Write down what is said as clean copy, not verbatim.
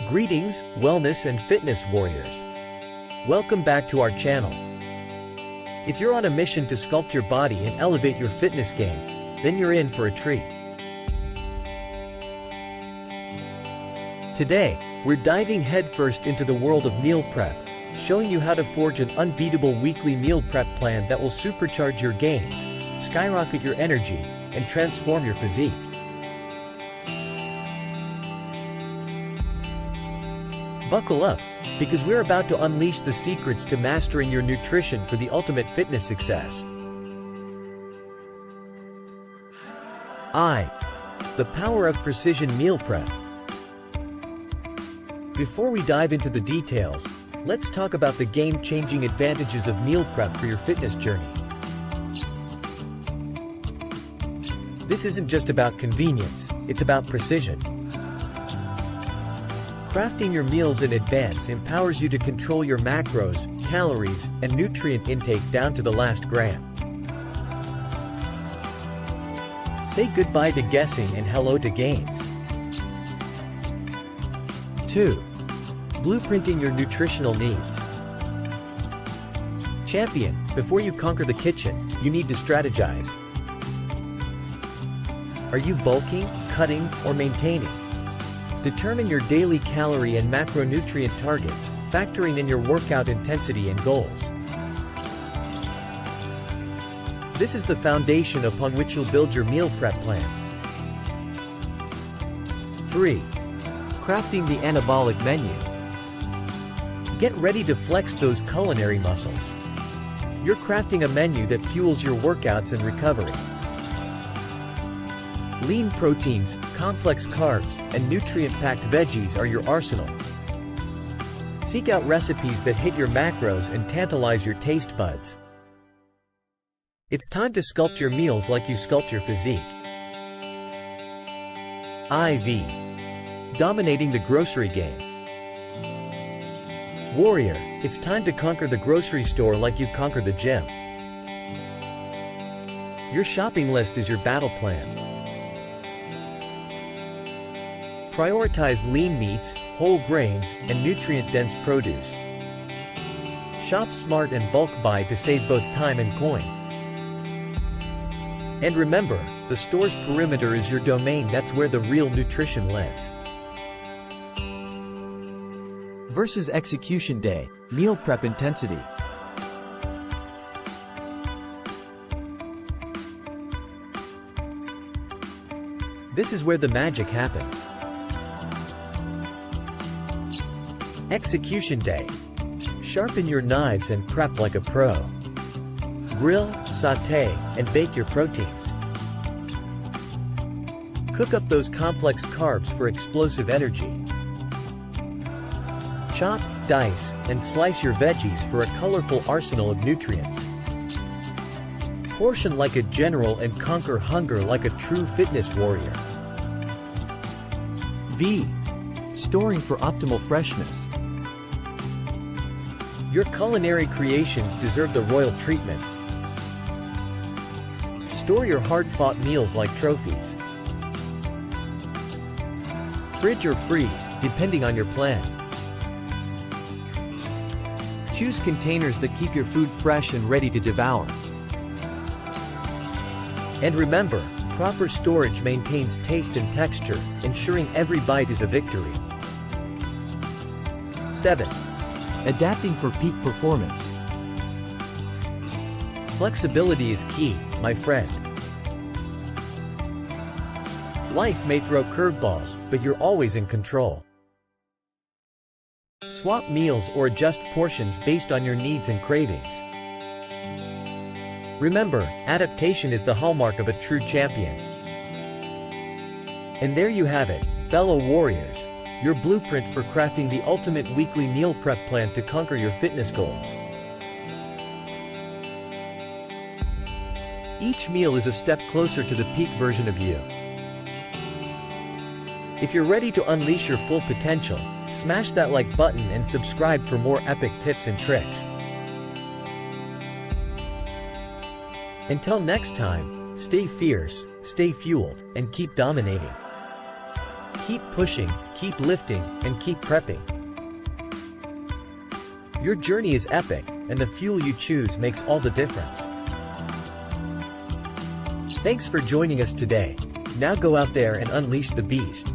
Greetings, wellness and fitness warriors. Welcome back to our channel. If you're on a mission to sculpt your body and elevate your fitness game, then you're in for a treat. Today, we're diving headfirst into the world of meal prep, showing you how to forge an unbeatable weekly meal prep plan that will supercharge your gains, skyrocket your energy, and transform your physique. Buckle up, because we're about to unleash the secrets to mastering your nutrition for the ultimate fitness success. The power of precision meal prep. Before we dive into the details, let's talk about the game-changing advantages of meal prep for your fitness journey. This isn't just about convenience, it's about precision. Crafting your meals in advance empowers you to control your macros, calories, and nutrient intake down to the last gram. Say goodbye to guessing and hello to gains. 2. Blueprinting your nutritional needs. Champion, before you conquer the kitchen, you need to strategize. Are you bulking, cutting, or maintaining? Determine your daily calorie and macronutrient targets, factoring in your workout intensity and goals. This is the foundation upon which you'll build your meal prep plan. 3. Crafting the anabolic menu. Get ready to flex those culinary muscles. You're crafting a menu that fuels your workouts and recovery. Lean proteins, complex carbs, and nutrient-packed veggies are your arsenal. Seek out recipes that hit your macros and tantalize your taste buds. It's time to sculpt your meals like you sculpt your physique. Dominating the grocery game. Warrior, it's time to conquer the grocery store like you conquer the gym. Your shopping list is your battle plan. Prioritize lean meats, whole grains, and nutrient-dense produce. Shop smart and bulk buy to save both time and coin. And remember, the store's perimeter is your domain. That's where the real nutrition lives. Versus execution day, meal prep intensity. This is where the magic happens. Execution day. Sharpen your knives and prep like a pro. Grill, sauté, and bake your proteins. Cook up those complex carbs for explosive energy. Chop, dice, and slice your veggies for a colorful arsenal of nutrients. Portion like a general and conquer hunger like a true fitness warrior. Storing for optimal freshness. Your culinary creations deserve the royal treatment. Store your hard-fought meals like trophies. Fridge or freeze, depending on your plan. Choose containers that keep your food fresh and ready to devour. And remember, proper storage maintains taste and texture, ensuring every bite is a victory. 7. Adapting for peak performance. Flexibility is key, my friend. Life may throw curveballs, but you're always in control. Swap meals or adjust portions based on your needs and cravings. Remember, adaptation is the hallmark of a true champion. And there you have it, fellow warriors. Your blueprint for crafting the ultimate weekly meal prep plan to conquer your fitness goals. Each meal is a step closer to the peak version of you. If you're ready to unleash your full potential, smash that like button and subscribe for more epic tips and tricks. Until next time, stay fierce, stay fueled, and keep dominating. Keep pushing, keep lifting, and keep prepping. Your journey is epic, and the fuel you choose makes all the difference. Thanks for joining us today. Now go out there and unleash the beast.